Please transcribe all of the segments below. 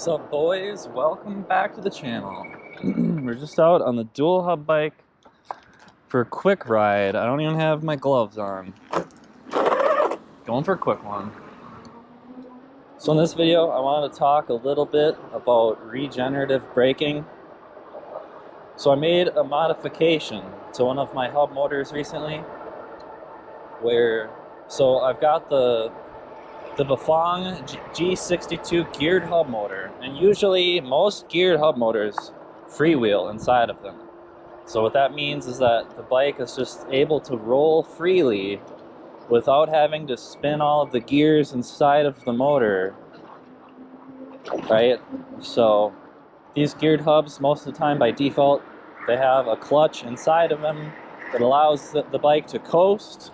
What's up, boys? Welcome back to the channel. We're just out on the dual hub bike for a quick ride. I don't even have my gloves on. Going for a quick one. So in this video, I wanted to talk a little bit about regenerative braking. So I made a modification to one of my hub motors recently so I've got the Bafang G62 geared hub motor, and usually most geared hub motors freewheel inside of them. So what that means is that the bike is just able to roll freely without having to spin all of the gears inside of the motor, right? So these geared hubs, most of the time by default, they have a clutch inside of them that allows the bike to coast,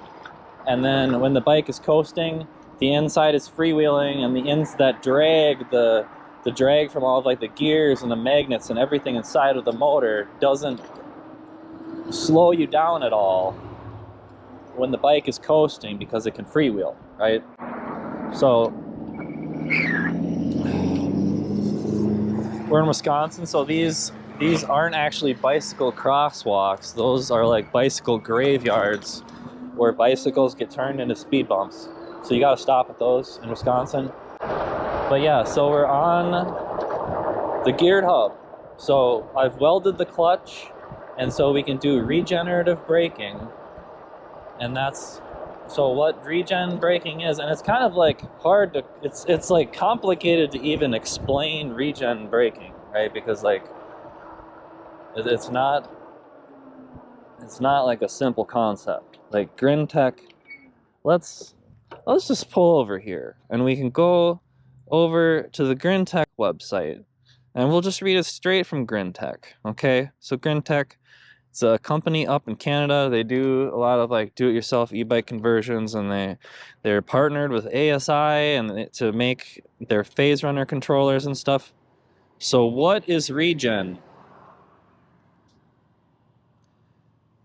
and then when the bike is coasting, the inside is freewheeling, and the drag from all of like the gears and the magnets and everything inside of the motor doesn't slow you down at all when the bike is coasting, because it can freewheel, right? So we're in Wisconsin, so these aren't actually bicycle crosswalks. Those are like bicycle graveyards where bicycles get turned into speed bumps. So you gotta stop at those in Wisconsin. But yeah, so we're on the geared hub. So I've welded the clutch, and so we can do regenerative braking. And so what regen braking is, and it's kind of like hard to, it's like complicated to even explain regen braking, right? Because like, it's not like a simple concept. Like GrynTech, let's just pull over here and we can go over to the GrynTech website and we'll just read it straight from GrynTech, okay? So GrynTech, it's a company up in Canada. They do a lot of like do-it-yourself e-bike conversions, and they're partnered with ASI and to make their phase runner controllers and stuff. So what is regen?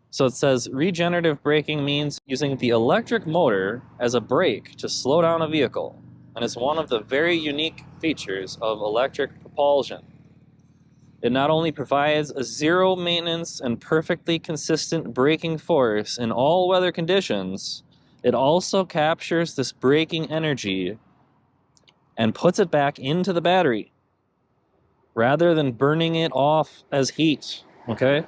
So it says regenerative braking means using the electric motor as a brake to slow down a vehicle, and it's one of the very unique features of electric propulsion. It not only provides a zero maintenance and perfectly consistent braking force in all weather conditions, it also captures this braking energy and puts it back into the battery rather than burning it off as heat, okay?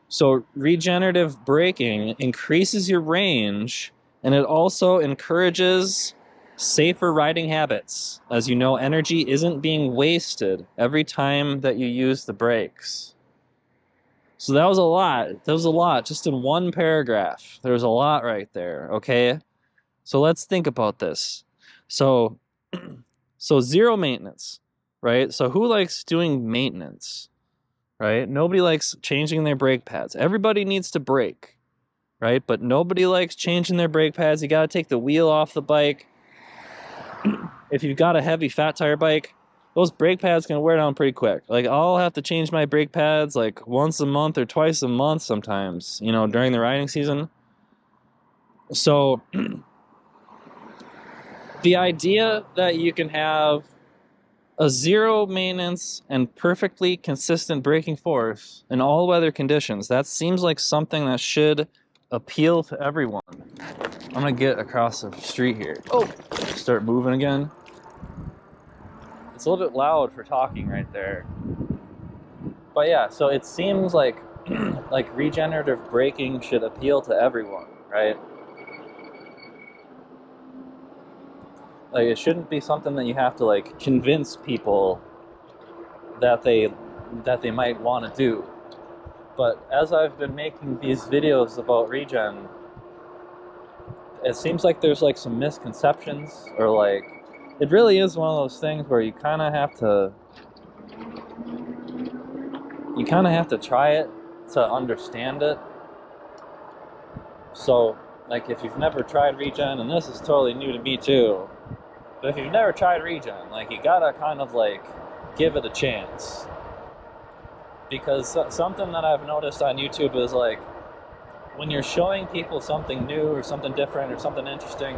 So regenerative braking increases your range, and it also encourages safer riding habits. As you know, energy isn't being wasted every time that you use the brakes. So that was a lot. That was a lot just in one paragraph. There was a lot right there, okay? So let's think about this. So zero maintenance, right? So who likes doing maintenance? Right? Nobody likes changing their brake pads. Everybody needs to brake, right? But nobody likes changing their brake pads. You got to take the wheel off the bike. If you've got a heavy fat tire bike, those brake pads can wear down pretty quick. Like, I'll have to change my brake pads like once a month or twice a month sometimes, you know, during the riding season. So the idea that you can have a zero maintenance and perfectly consistent braking force in all weather conditions, that seems like something that should appeal to everyone. I'm gonna get across the street here. Oh, start moving again. It's a little bit loud for talking right there. But yeah, so it seems like like regenerative braking should appeal to everyone, right? Like, it shouldn't be something that you have to like convince people that they might want to do. But as I've been making these videos about regen, it seems like there's like some misconceptions, or like, it really is one of those things where you kind of have to try it to understand it. So like, if you've never tried regen, and this is totally new to me too, but if you've never tried regen, like, you gotta kind of like give it a chance. Because something that I've noticed on YouTube is like, when you're showing people something new or something different or something interesting,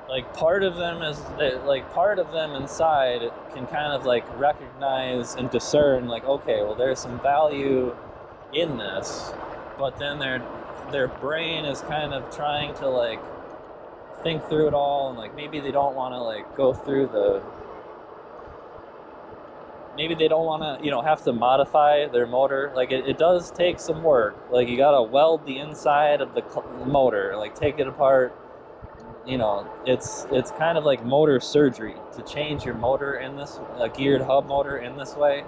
like part of them is like part of them inside can kind of like recognize and discern like, okay, well, there's some value in this, but then their brain is kind of trying to like think through it all, and like maybe they don't want to like go through the, maybe they don't want to, you know, have to modify their motor. Like it does take some work. Like you gotta weld the inside of the motor, like take it apart. You know, it's kind of like motor surgery to change your motor in this, a geared hub motor in this way.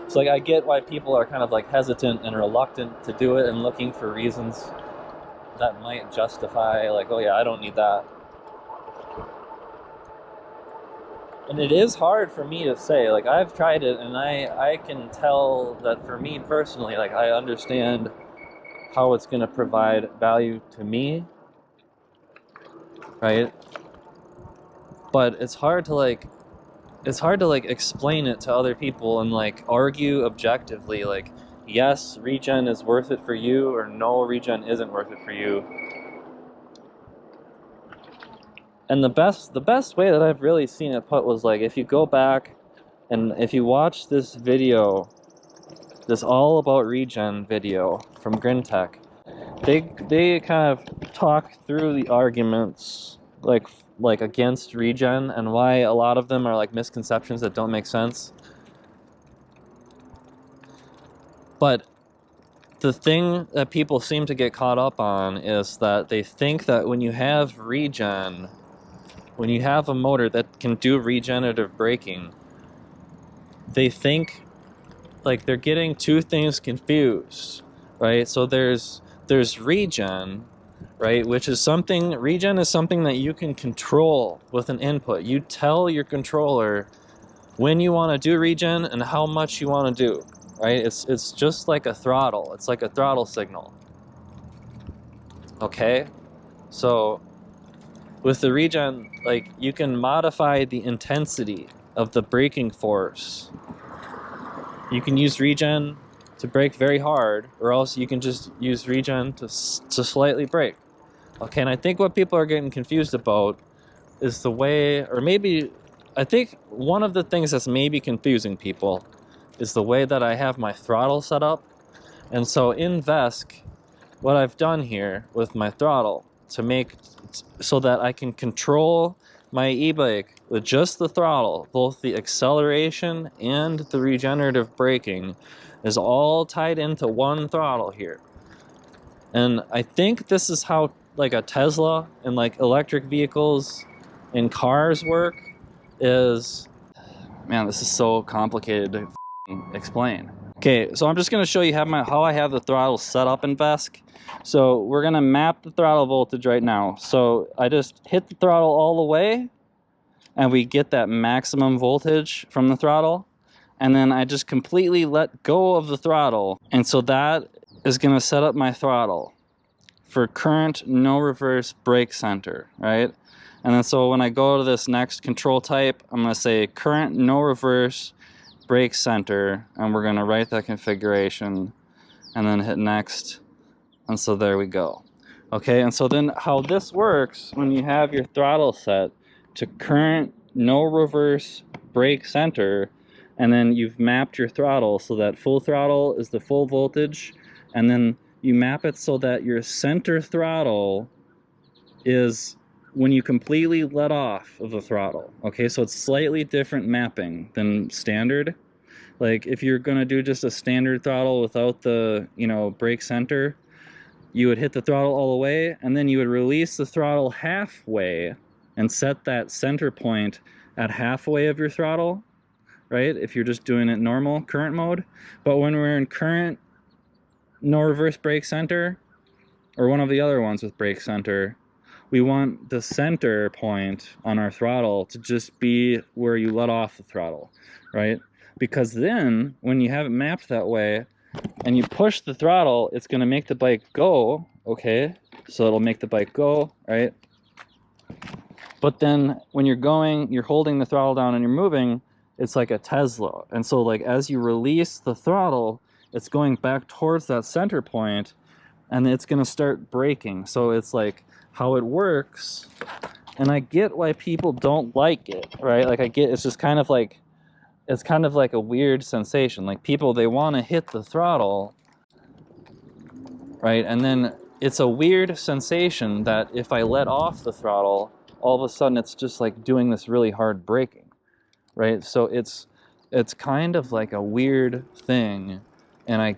So like I get why people are kind of like hesitant and reluctant to do it and looking for reasons that might justify like, oh yeah, I don't need that. And it is hard for me to say, like I've tried it and I can tell that for me personally, like I understand how it's going to provide value to me, right? But it's hard to like explain it to other people and like argue objectively like, yes, regen is worth it for you, or no, regen isn't worth it for you. And the best way that I've really seen it put was like, if you go back and if you watch this video, this all about regen video from Grintech, they kind of talk through the arguments like against regen and why a lot of them are like misconceptions that don't make sense. But the thing that people seem to get caught up on is that they think that when you have regen, when you have a motor that can do regenerative braking, they think like they're getting two things confused, right? So there's regen, right, which is something, regen is something that you can control with an input. You tell your controller when you want to do regen and how much you want to do, right? It's just like a throttle. It's like a throttle signal. Okay? So with the regen, like you can modify the intensity of the braking force. You can use regen to brake very hard, or else you can just use regen to slightly brake. Okay, and I think what people are getting confused about is the way, or maybe, I think one of the things that's maybe confusing people is the way that I have my throttle set up. And so in VESC, what I've done here with my throttle to make so that I can control my e-bike with just the throttle, both the acceleration and the regenerative braking, is all tied into one throttle here. And I think this is how like a Tesla and like electric vehicles and cars work. Is, man, this is so complicated to explain. Okay, so I'm just going to show you how I have the throttle set up in VESC. So we're going to map the throttle voltage right now. So I just hit the throttle all the way, and we get that maximum voltage from the throttle. And then I just completely let go of the throttle. And so that is going to set up my throttle for current, no reverse, brake center, right? And then so when I go to this next control type, I'm going to say current, no reverse, brake center, and we're going to write that configuration and then hit next. And so there we go. Okay, and so then how this works when you have your throttle set to current, no reverse, brake center, and then you've mapped your throttle so that full throttle is the full voltage, and then you map it so that your center throttle is when you completely let off of the throttle. Okay, so it's slightly different mapping than standard. Like if you're gonna do just a standard throttle without the, you know, brake center, you would hit the throttle all the way, and then you would release the throttle halfway and set that center point at halfway of your throttle, right? If you're just doing it normal, current mode. But when we're in current, no reverse brake center, or one of the other ones with brake center, we want the center point on our throttle to just be where you let off the throttle, right? Because then when you have it mapped that way and you push the throttle, it's going to make the bike go, okay? So it'll make the bike go, right? But then when you're going, you're holding the throttle down and you're moving, it's like a Tesla. And so like as you release the throttle, it's going back towards that center point, and it's gonna start braking. So it's like how it works, and I get why people don't like it, right? Like I get it's just kind of like it's kind of like a weird sensation. Like people, they want to hit the throttle, right? And then it's a weird sensation that if I let off the throttle, all of a sudden it's just like doing this really hard braking, right? So it's kind of like a weird thing, and I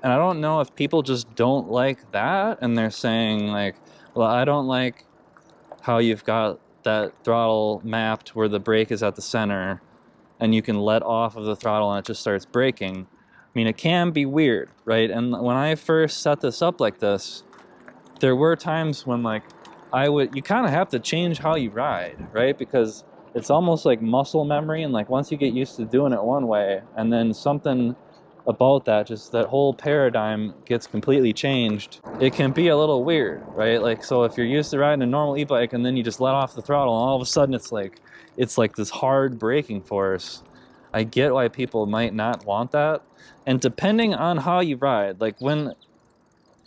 don't know if people just don't like that, and they're saying like, well, I don't like how you've got that throttle mapped where the brake is at the center and you can let off of the throttle and it just starts braking. I mean, it can be weird, right? And when I first set this up like this, there were times when like you kind of have to change how you ride, right? Because it's almost like muscle memory, and like once you get used to doing it one way and then something about that, just that whole paradigm gets completely changed, it can be a little weird, right? Like, so if you're used to riding a normal e-bike and then you just let off the throttle and all of a sudden it's like this hard braking force, I get why people might not want that. And depending on how you ride, like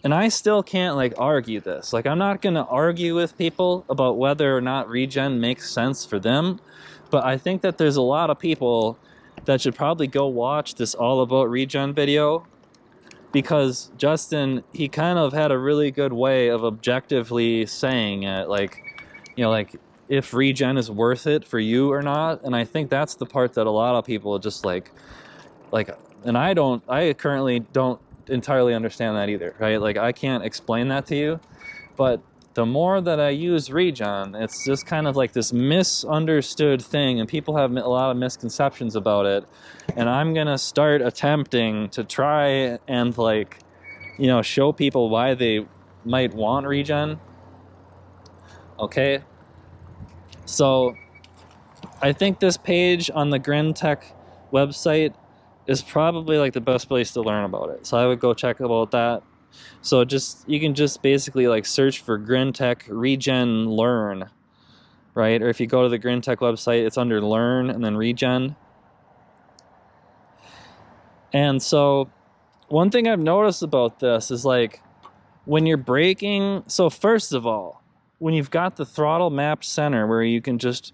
and I still can't like argue this. Like, I'm not gonna argue with people about whether or not regen makes sense for them, but I think that there's a lot of people that should probably go watch this All About Regen video, because Justin, he kind of had a really good way of objectively saying it, like, you know, like if regen is worth it for you or not. And I think that's the part that a lot of people just like, and I currently don't entirely understand that either, right? Like, I can't explain that to you, but the more that I use regen, it's just kind of like this misunderstood thing, and people have a lot of misconceptions about it. And I'm gonna start attempting to try and, like, you know, show people why they might want regen. Okay, so I think this page on the GrenTech website is probably like the best place to learn about it. So I would go check about that. So you can just basically like search for GrenTech Regen Learn, right? Or if you go to the GrenTech website, it's under Learn and then Regen. And so one thing I've noticed about this is like when you're braking, so first of all, when you've got the throttle mapped center where you can just,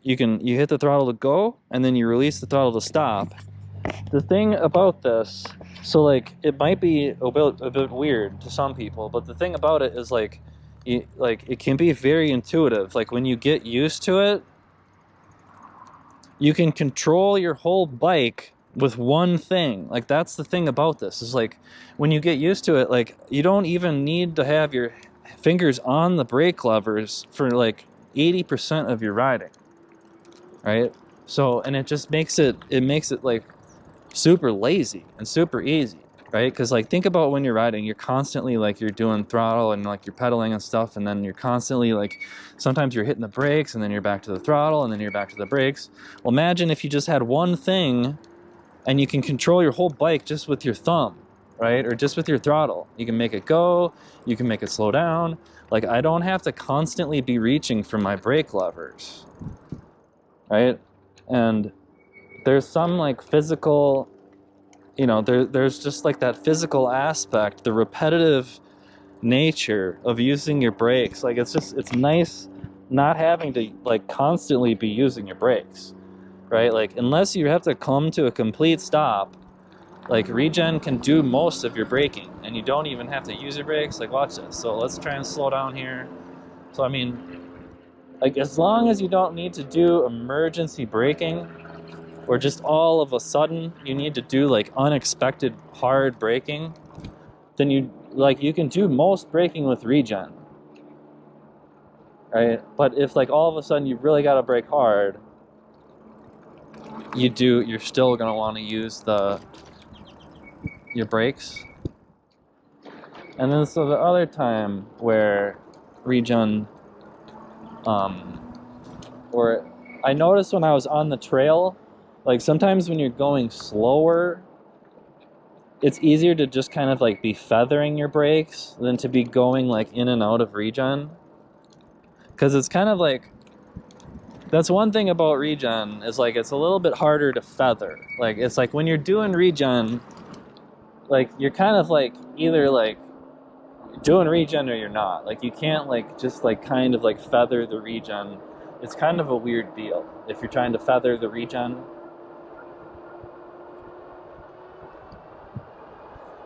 you hit the throttle to go and then you release the throttle to stop. The thing about this, so like it might be a bit weird to some people, but the thing about it is like it can be very intuitive. Like when you get used to it, you can control your whole bike with one thing. Like that's the thing about this, is like when you get used to it, like you don't even need to have your fingers on the brake levers for like 80% of your riding, right? So, and it just makes it like super lazy and super easy, right? Because like think about when you're riding, you're constantly like you're doing throttle and like you're pedaling and stuff, and then you're constantly like sometimes you're hitting the brakes and then you're back to the throttle and then you're back to the brakes. Well, imagine if you just had one thing and you can control your whole bike just with your thumb, right? Or just with your throttle. You can make it go, you can make it slow down. Like I don't have to constantly be reaching for my brake levers, right? And there's some like physical, you know, there's just like that physical aspect, the repetitive nature of using your brakes. Like it's nice not having to like constantly be using your brakes, right? Like unless you have to come to a complete stop, like regen can do most of your braking and you don't even have to use your brakes. Like watch this. So let's try and slow down here. So I mean, like as long as you don't need to do emergency braking, or just all of a sudden you need to do like unexpected hard braking, then you can do most braking with regen, right? But if like all of a sudden you really got to brake hard, you're still going to want to use your brakes. And then so the other time where regen, or I noticed when I was on the trail, like sometimes when you're going slower, it's easier to just kind of like be feathering your brakes than to be going like in and out of regen. Because it's kind of like, that's one thing about regen, is like it's a little bit harder to feather. Like it's like when you're doing regen, like you're kind of like either like doing regen or you're not. Like, you can't like just like kind of like feather the regen. It's kind of a weird deal if you're trying to feather the regen.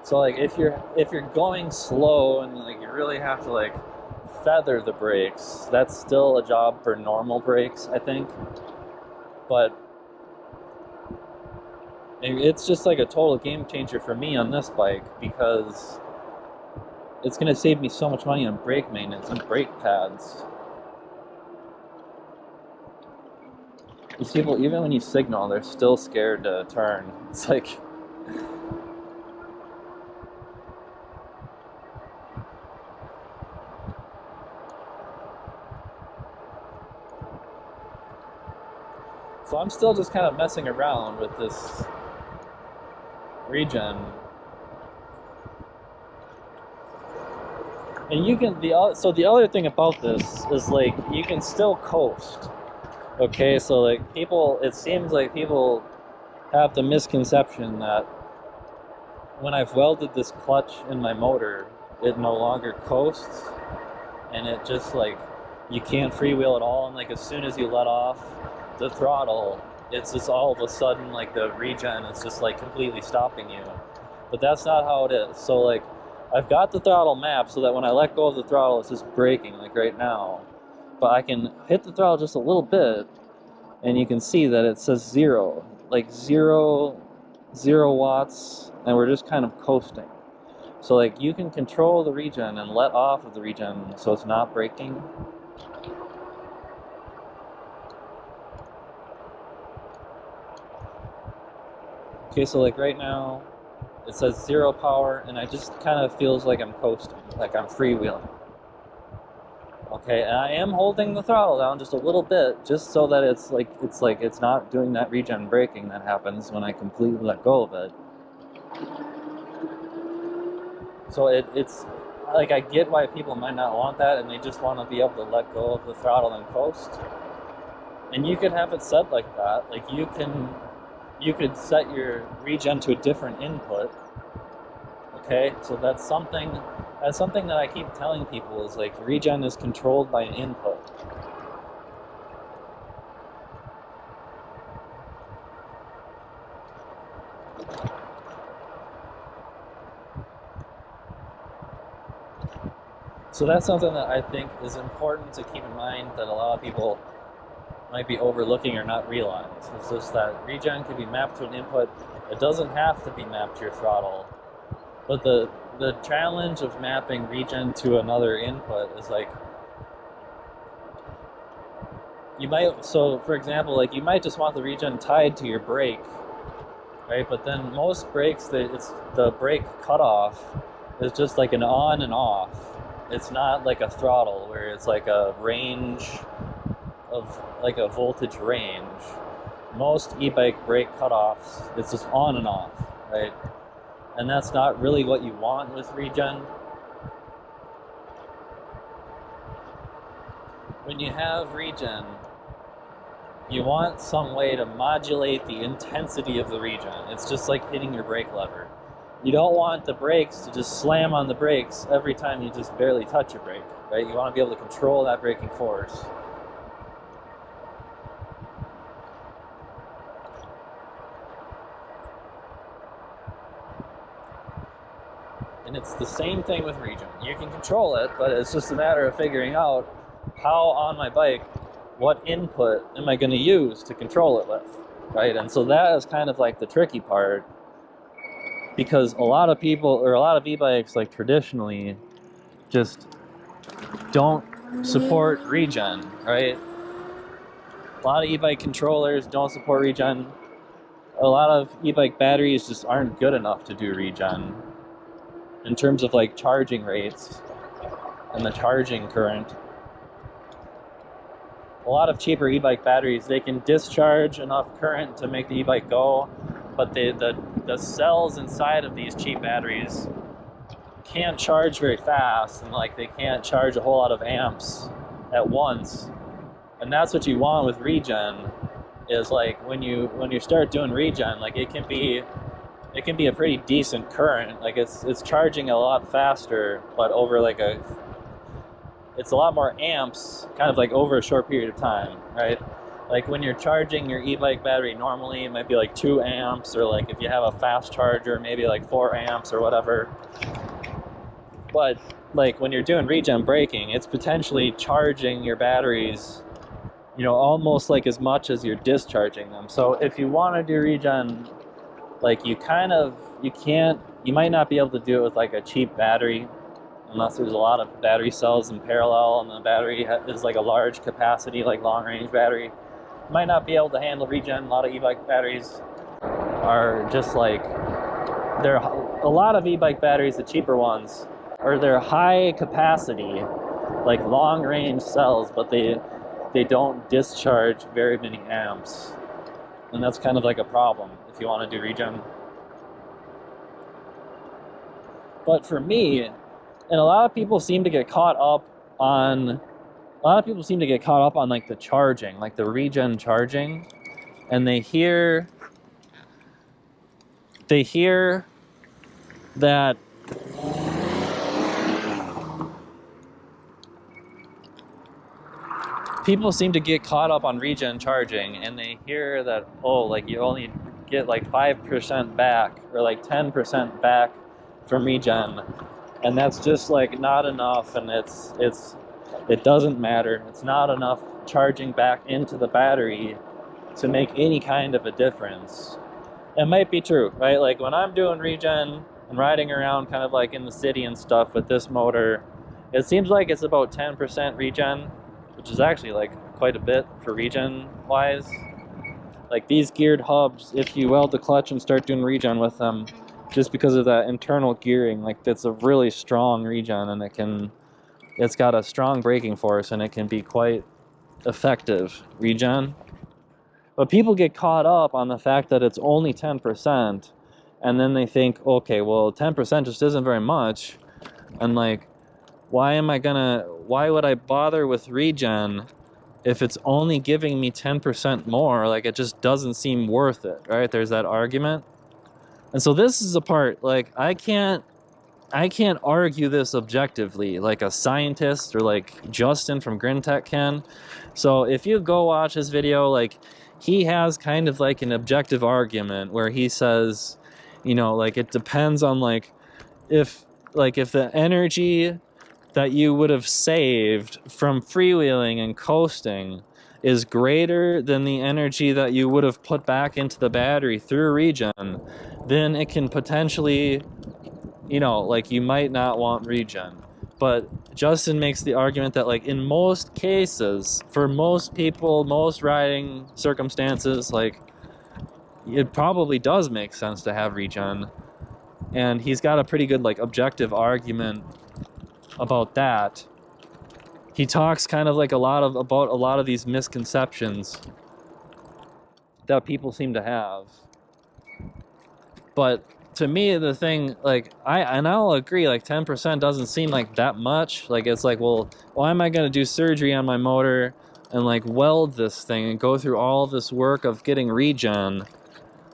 So like if you're going slow and like you really have to like feather the brakes, that's still a job for normal brakes, I think. But it's just like a total game changer for me on this bike because it's going to save me so much money on brake maintenance and brake pads. These people, even when you signal, they're still scared to turn. It's like... So I'm still just kind of messing around with this regen. And you can, so the other thing about this is like, you can still coast. Okay, so like people, it seems like people have the misconception that when I've welded this clutch in my motor, it no longer coasts. And it just like, you can't freewheel at all. And like as soon as you let off the throttle, it's just all of a sudden like the regen is just like completely stopping you. But that's not how it is. So like I've got the throttle mapped so that when I let go of the throttle, it's just braking like right now. But I can hit the throttle just a little bit and you can see that it says 0, like 0 watts, and we're just kind of coasting. So like you can control the regen and let off of the regen so it's not braking. Okay, so like right now, it says 0 power, and I just kind of feels like I'm coasting, like I'm freewheeling. Okay, and I am holding the throttle down just a little bit, just so that it's not doing that regen braking that happens when I completely let go of it. So it's like I get why people might not want that, and they just want to be able to let go of the throttle and coast. And you could have it set like that. Like you could set your regen to a different input. Okay, so that's something that I keep telling people is like regen is controlled by an input. So that's something that I think is important to keep in mind that a lot of people might be overlooking or not realize. It's just that regen can be mapped to an input. It doesn't have to be mapped to your throttle. But the challenge of mapping regen to another input is like, so for example, like you might just want the regen tied to your brake, right? But then most brakes, the brake cutoff is just like an on and off. It's not like a throttle where it's like a range of like a voltage range. Most e-bike brake cutoffs, it's just on and off, right? And that's not really what you want with regen. When you have regen, you want some way to modulate the intensity of the regen. It's just like hitting your brake lever. You don't want the brakes to just slam on the brakes every time you just barely touch your brake, right? You want to be able to control that braking force. And it's the same thing with regen. You can control it, but it's just a matter of figuring out how on my bike, what input am I going to use to control it with, right? And so that is kind of like the tricky part, because a lot of people, or a lot of e-bikes like traditionally, just don't support regen, right? A lot of e-bike controllers don't support regen. A lot of e-bike batteries just aren't good enough to do regen in terms of like charging rates and the charging current. A lot of cheaper e-bike batteries, they can discharge enough current to make the e-bike go, but the cells inside of these cheap batteries can't charge very fast, and like they can't charge a whole lot of amps at once. And that's what you want with regen, is like when you start doing regen, like it can be it can be a pretty decent current. Like it's charging a lot faster, but over like it's a lot more amps, kind of like over a short period of time, right? Like when you're charging your e-bike battery normally, it might be like 2 amps, or like if you have a fast charger, maybe like 4 amps or whatever. But like when you're doing regen braking, it's potentially charging your batteries, you know, almost like as much as you're discharging them. So if you want to do regen, like you might not be able to do it with like a cheap battery, unless there's a lot of battery cells in parallel and the battery is like a large capacity, like long range battery. You might not be able to handle regen. A lot of e-bike batteries are just like, a lot of e-bike batteries, the cheaper ones, or they're high capacity, like long range cells, but they don't discharge very many amps. And that's kind of like a problem if you want to do regen. But for me, and a lot of people seem to get caught up on like the charging, like the regen charging, and they hear that people seem to get caught up on regen charging, and they hear that, oh, like you only get like 5% back or like 10% back from regen, and that's just like not enough, and it doesn't matter. It's not enough charging back into the battery to make any kind of a difference. It might be true, right? Like when I'm doing regen and riding around kind of like in the city and stuff with this motor, it seems like it's about 10% regen, which is actually like quite a bit for regen wise. Like these geared hubs, if you weld the clutch and start doing regen with them, just because of that internal gearing, like that's a really strong regen, and it's got a strong braking force, and it can be quite effective regen. But people get caught up on the fact that it's only 10%, and then they think, okay, well 10% just isn't very much, and like why would I bother with regen if it's only giving me 10% more? Like it just doesn't seem worth it, right? There's that argument. And so this is a part, like I can't argue this objectively like a scientist or like Justin from GrynTech can. So if you go watch his video, like he has kind of like an objective argument where he says, you know, like it depends on like if the energy that you would have saved from freewheeling and coasting is greater than the energy that you would have put back into the battery through regen, then it can potentially, you know, like you might not want regen. But Justin makes the argument that like in most cases, for most people, most riding circumstances, like it probably does make sense to have regen. And he's got a pretty good like objective argument about that. He talks kind of like about a lot of these misconceptions that people seem to have. But to me, the thing, like I'll agree, like 10% doesn't seem like that much. Like it's like, well, why am I going to do surgery on my motor and like weld this thing and go through all this work of getting regen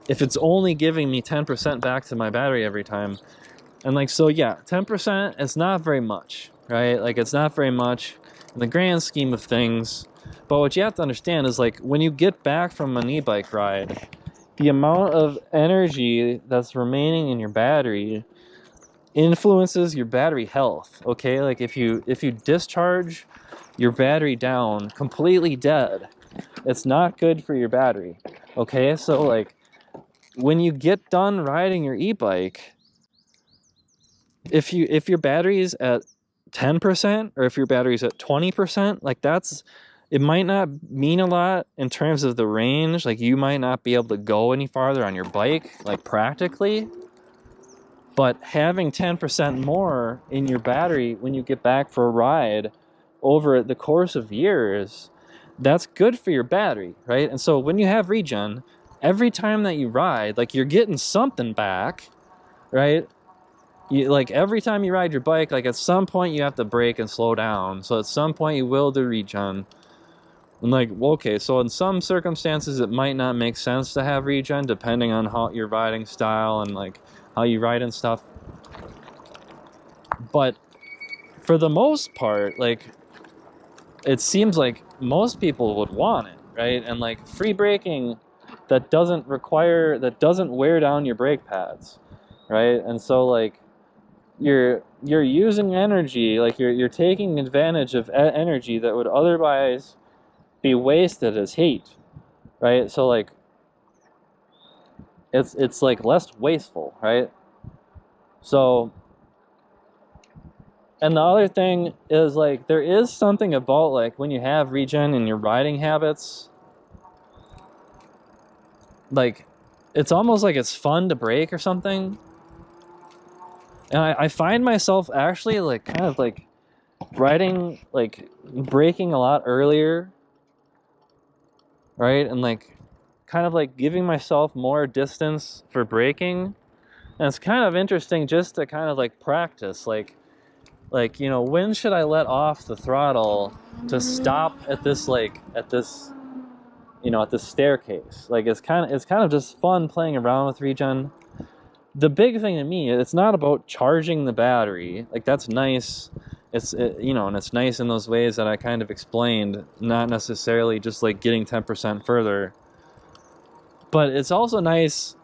if it's only giving me 10% back to my battery every time? And like, so yeah, 10% is not very much, right? Like it's not very much in the grand scheme of things. But what you have to understand is like when you get back from an e-bike ride, the amount of energy that's remaining in your battery influences your battery health, okay? Like if you discharge your battery down completely dead, it's not good for your battery, okay? So like when you get done riding your e-bike, if your battery's at 10% or if your battery's at 20%, like it might not mean a lot in terms of the range. Like you might not be able to go any farther on your bike, like practically. But having 10% more in your battery when you get back for a ride over the course of years, that's good for your battery, right? And so when you have regen, every time that you ride, like you're getting something back, right? Like every time you ride your bike, like at some point you have to brake and slow down. So at some point you will do regen. And like, okay, so in some circumstances it might not make sense to have regen depending on how your riding style and like how you ride and stuff. But for the most part, like, it seems like most people would want it, right? And like free braking that doesn't wear down your brake pads, right? And so like you're using energy, like you're taking advantage of energy that would otherwise be wasted as heat, right? So like it's like less wasteful, right? So, and the other thing is like there is something about like when you have regen in your riding habits, like it's almost like it's fun to brake or something. And I find myself actually like kind of like riding, like braking a lot earlier, right? And like kind of like giving myself more distance for braking. And it's kind of interesting just to kind of like practice, like you know, when should I let off the throttle to stop at this, like at this, you know, at this staircase. Like it's kind of just fun playing around with regen. The big thing to me, it's not about charging the battery. Like that's nice. You know, and it's nice in those ways that I kind of explained, not necessarily just like getting 10% further. But it's also nice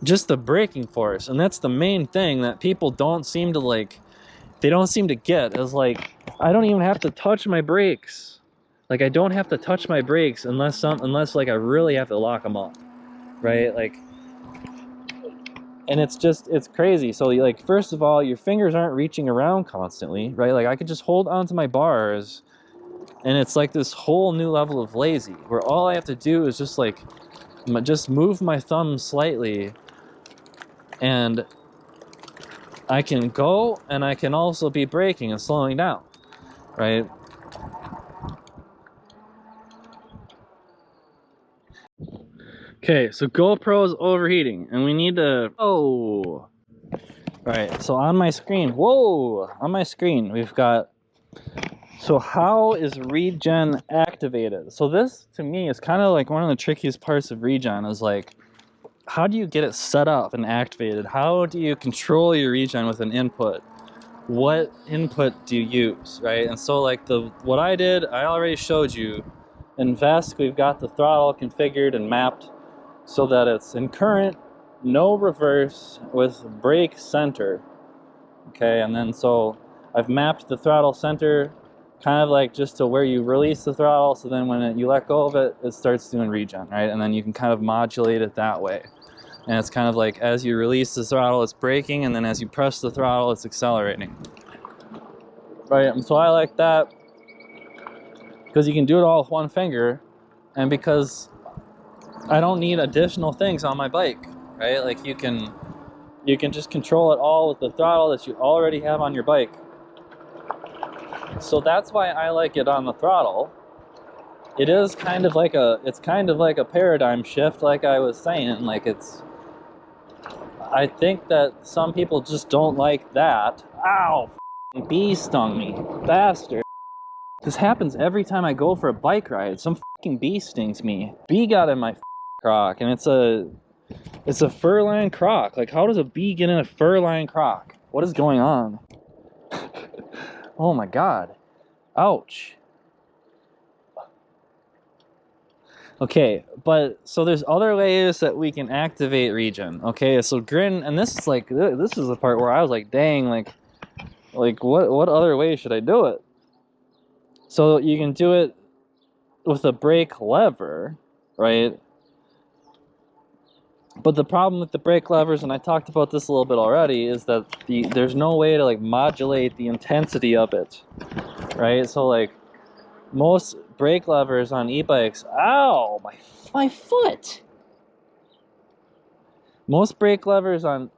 just the braking force, and that's the main thing that people don't seem to like. They don't seem to get is like I don't even have to touch my brakes. Like I don't have to touch my brakes unless like I really have to lock them up, right? Like, and it's crazy. So like first of all, your fingers aren't reaching around constantly, right? Like I could just hold onto my bars, and it's like this whole new level of lazy where all I have to do is just like just move my thumb slightly, and I can go, and I can also be braking and slowing down, right? Okay, so GoPro's overheating, and we need to... Oh! Alright, so on my screen... Whoa! On my screen, we've got... So how is regen activated? So this, to me, is kind of like one of the trickiest parts of regen, is like, how do you get it set up and activated? How do you control your regen with an input? What input do you use, right? And so like what I did, I already showed you. In VESC, we've got the throttle configured and mapped so that it's in current, no reverse, with brake center. Okay, and then so I've mapped the throttle center kind of like just to where you release the throttle, so then when you let go of it, it starts doing regen, right? And then you can kind of modulate it that way. And it's kind of like as you release the throttle, it's braking, and then as you press the throttle, it's accelerating. Right, and so I like that because you can do it all with one finger, and because I don't need additional things on my bike, right? Like you can just control it all with the throttle that you already have on your bike. So that's why I like it on the throttle. It is kind of like a paradigm shift, like I was saying. Like I think that some people just don't like that. Ow! Bee stung me, bastard. This happens every time I go for a bike ride. Some fucking bee stings me. Bee got in my croc, and it's a fur-lined croc. Like, how does a bee get in a fur-lined croc? What is going on? Oh my god. Ouch. Okay, but so there's other ways that we can activate regen. Okay, so grin, and this is the part where I was like, dang, like what other way should I do it? So you can do it with a brake lever, right? But the problem with the brake levers, and I talked about this a little bit already, is that there's no way to like modulate the intensity of it, right? So like most brake levers on e-bikes, ow, my foot. Most brake levers on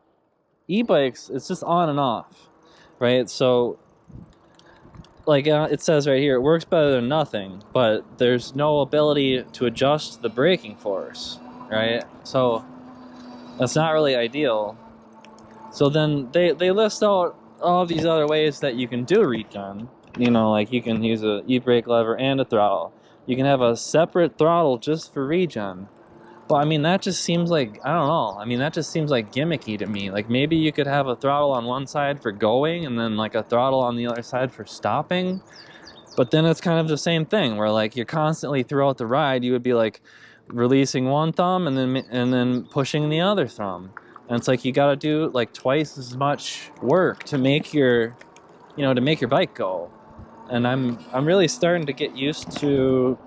e-bikes, it's just on and off, right? So like it says right here, it works better than nothing, but there's no ability to adjust the braking force, right? So that's not really ideal. So then they list out all these other ways that you can do regen. You know, like you can use a e-brake lever and a throttle. You can have a separate throttle just for regen. But I mean, that just seems like, I don't know. I mean, that just seems like gimmicky to me. Like maybe you could have a throttle on one side for going and then like a throttle on the other side for stopping. But then it's kind of the same thing where like you're constantly throughout the ride, you would be like releasing one thumb and then pushing the other thumb. And it's like you got to do like twice as much work to make your, you know, to make your bike go. And I'm really starting to get used to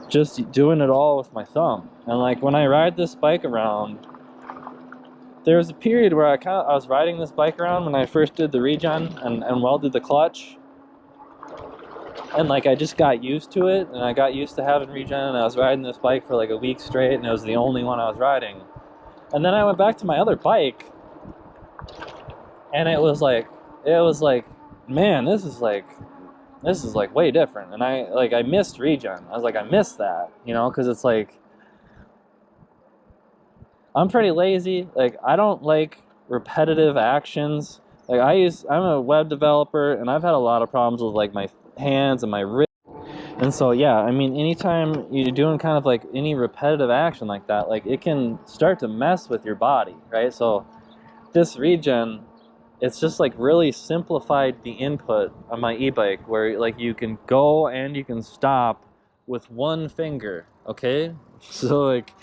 just doing it all with my thumb. And like when I ride this bike around, there was a period where I was riding this bike around when I first did the regen and welded the clutch. And like I just got used to it, and I got used to having regen, and I was riding this bike for like a week straight, and it was the only one I was riding. And then I went back to my other bike, and it was like, man, this is like way different. And I missed regen. I was like, I missed that, you know, because it's like, I'm pretty lazy. Like I don't like repetitive actions. Like I'm a web developer, and I've had a lot of problems with like my hands and my wrist. And so yeah, I mean, anytime you're doing kind of like any repetitive action like that, like it can start to mess with your body, right? So this regen, it's just like really simplified the input on my e-bike, where like you can go and you can stop with one finger, okay? So like,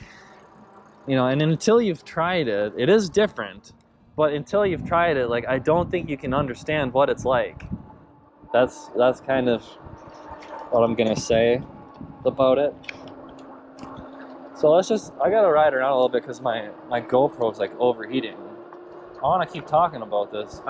you know, and until you've tried it, it is different, but until you've tried it, like I don't think you can understand what it's like. That's kind of what I'm gonna say about it. So I gotta ride around a little bit because my GoPro's like overheating. I want to keep talking about this.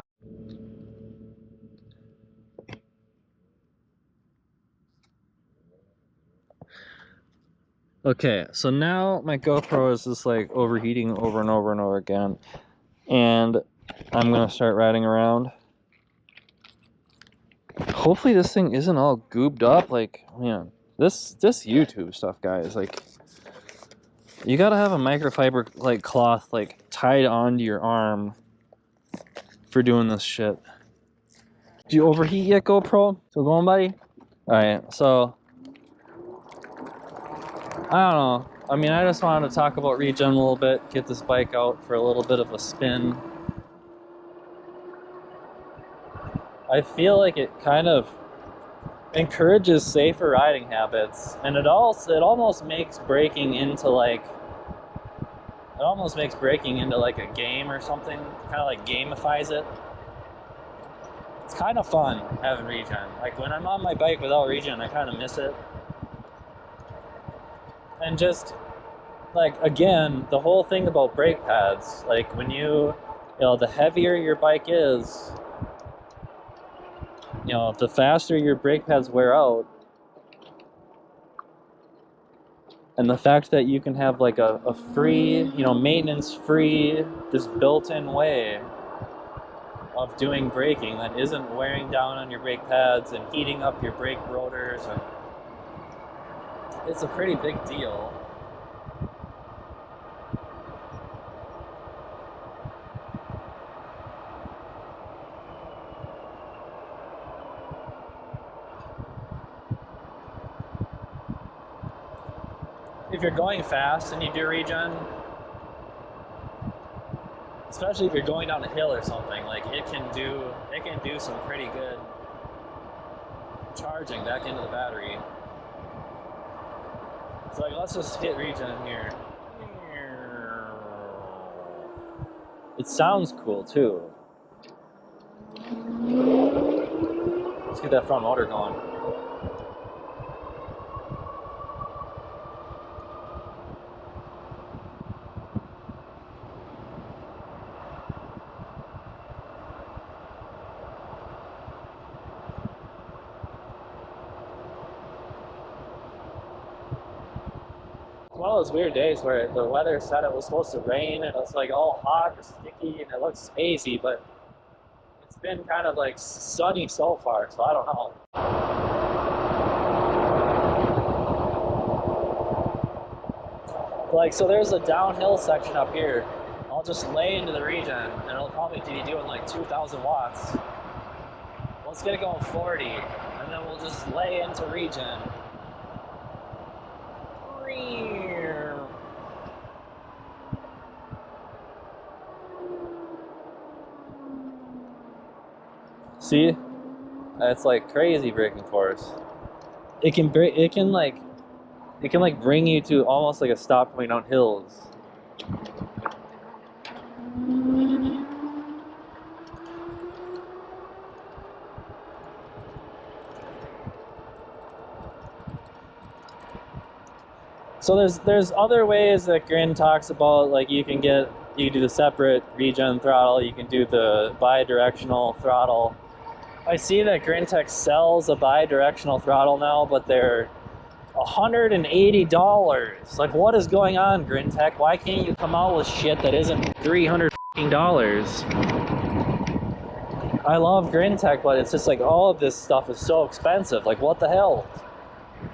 Okay, so now my GoPro is just like overheating over and over and over again, and I'm gonna start riding around. Hopefully this thing isn't all gooped up. Like, man, this YouTube stuff, guys, like you gotta have a microfiber like cloth like tied onto your arm for doing this shit. Do you overheat yet, GoPro? Still going, buddy? Alright, so I don't know. I mean, I just wanted to talk about regen a little bit, get this bike out for a little bit of a spin. I feel like it kind of encourages safer riding habits, and it almost makes braking into like a game or something. Kind of like gamifies it. It's kind of fun having regen. Like when I'm on my bike without regen, I kind of miss it. And just like, again, the whole thing about brake pads, like when you know, the heavier your bike is, you know, the faster your brake pads wear out. And the fact that you can have like a free, you know, maintenance free, just built-in way of doing braking that isn't wearing down on your brake pads and heating up your brake rotors, and it's a pretty big deal. If you're going fast and you do regen, especially if you're going down a hill or something, like it can do some pretty good charging back into the battery. So like, let's just hit regen here. It sounds cool too. Let's get that front motor going. One of those weird days where the weather said it was supposed to rain and it's like all hot or sticky and it looks hazy, but it's been kind of like sunny so far, so I don't know. Like, so there's a downhill section up here. I'll just lay into the regen and it'll probably be doing like 2,000 watts. Let's get it going 40, and then we'll just lay into regen. See? It's like crazy braking force. It can break. It can like bring you to almost like a stop point on hills. So there's other ways that Grin talks about, like you can do the separate regen throttle, you can do the bidirectional throttle. I see that Grintech sells a bidirectional throttle now, but they're $180. Like, what is going on, Grintech? Why can't you come out with shit that isn't $300? I love Grintech, but it's just like all of this stuff is so expensive. Like, what the hell?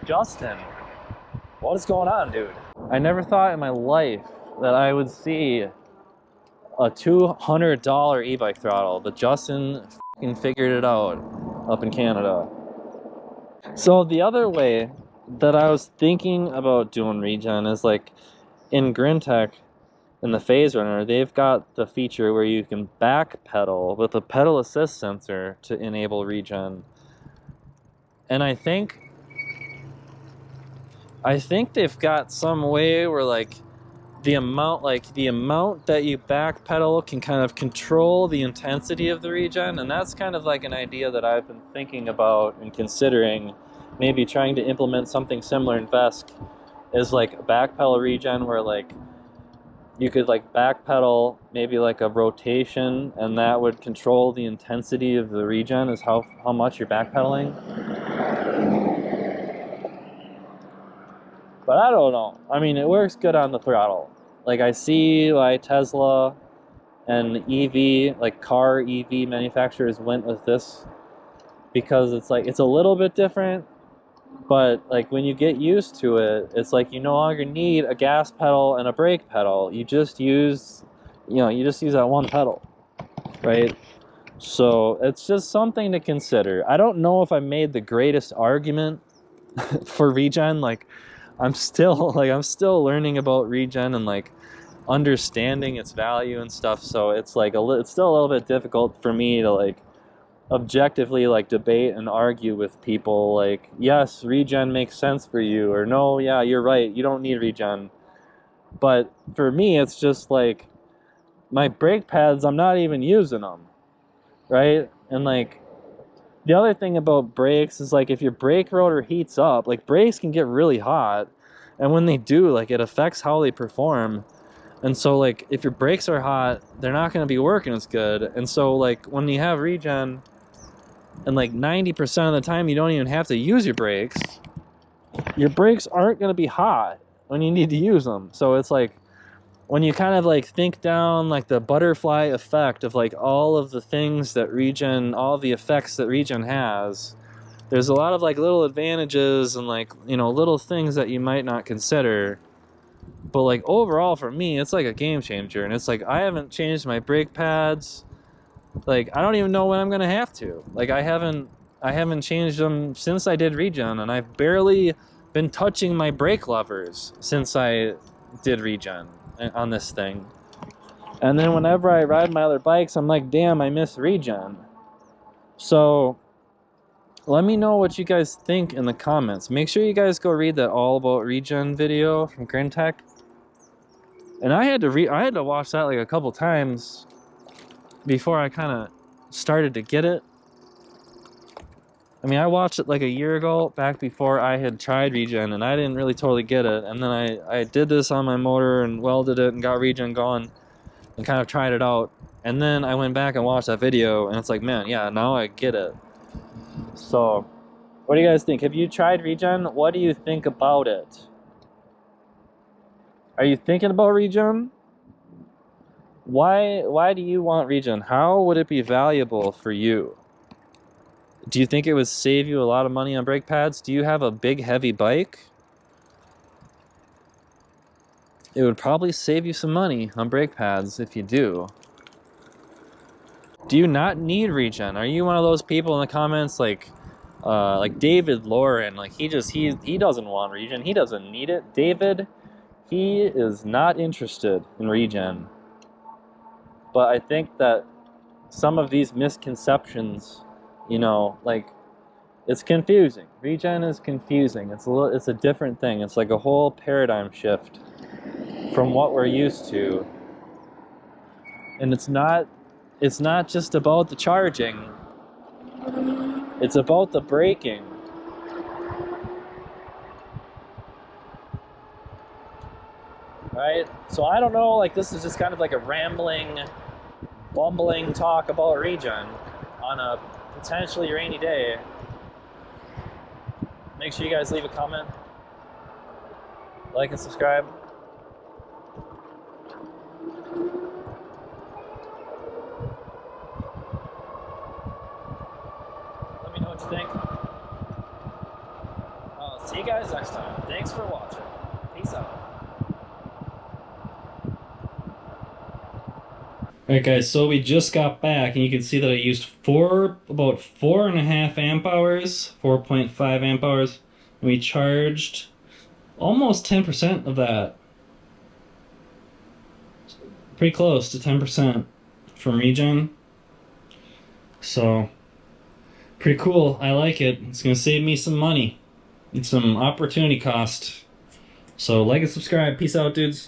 Justin, what is going on, dude? I never thought in my life that I would see a $200 e-bike throttle, but Justin figured it out up in Canada. So the other way that I was thinking about doing regen is like in Grintech, in the Phase Runner, they've got the feature where you can back pedal with a pedal assist sensor to enable regen. And I think they've got some way where like the amount that you back pedal can kind of control the intensity of the regen, and that's kind of like an idea that I've been thinking about and considering maybe trying to implement something similar in VESC, is like a back pedal regen where like you could like back pedal maybe like a rotation, and that would control the intensity of the regen, is how much you're back pedaling. But I don't know. I mean, it works good on the throttle. Like I see why Tesla and EV, like car EV manufacturers went with this, because it's like, it's a little bit different, but like when you get used to it, it's like you no longer need a gas pedal and a brake pedal. You just use, you just use that one pedal, right? So it's just something to consider. I don't know if I made the greatest argument for regen. Like I'm still learning about regen and like understanding its value and stuff. So it's like it's still a little bit difficult for me to like objectively like debate and argue with people like, yes, regen makes sense for you, or no, yeah, you're right, you don't need regen. But for me, it's just like my brake pads, I'm not even using them, right? And like the other thing about brakes is like if your brake rotor heats up, like brakes can get really hot, and when they do, like it affects how they perform. And so like if your brakes are hot, they're not going to be working as good. And so like when you have regen and like 90% of the time you don't even have to use your brakes aren't going to be hot when you need to use them. So it's like when you kind of like think down like the butterfly effect of like all of the things that regen, all the effects that regen has, there's a lot of like little advantages and like, little things that you might not consider. But like overall for me, it's like a game changer. And it's like I haven't changed my brake pads. Like I don't even know when I'm gonna have to. Like I haven't changed them since I did regen, and I've barely been touching my brake levers since I did regen on this thing. And then whenever I ride my other bikes, I'm like, damn, I miss regen. So let me know what you guys think in the comments. Make sure you guys go read that All About Regen video from Grintech. And I had to watch that like a couple times before I kind of started to get it. I mean, I watched it like a year ago, back before I had tried regen, and I didn't really totally get it. And then I did this on my motor and welded it and got regen going and kind of tried it out. And then I went back and watched that video, and it's like, man, yeah, now I get it. So what do you guys think? Have you tried regen? What do you think about it? Are you thinking about regen? Why do you want regen? How would it be valuable for you? Do you think it would save you a lot of money on brake pads? Do you have a big heavy bike? It would probably save you some money on brake pads if you do. Do you not need regen? Are you one of those people in the comments like, like David Lauren, like he doesn't want regen. He doesn't need it. David, he is not interested in regen. But I think that some of these misconceptions, you know, like, it's confusing. Regen is confusing. It's a different thing. It's like a whole paradigm shift from what we're used to. And it's not just about the charging. It's about the braking. Right? So I don't know, like, this is just kind of like a rambling, bumbling talk about regen on a potentially rainy day. Make sure you guys leave a comment, like and subscribe. Let me know what you think. I'll see you guys next time. Thanks for watching. Peace out. Alright guys, so we just got back and you can see that I used about 4.5 amp hours, 4.5 amp hours, and we charged almost 10% of that. Pretty close to 10% from regen. So, pretty cool. I like it. It's going to save me some money and some opportunity cost. So like and subscribe. Peace out, dudes.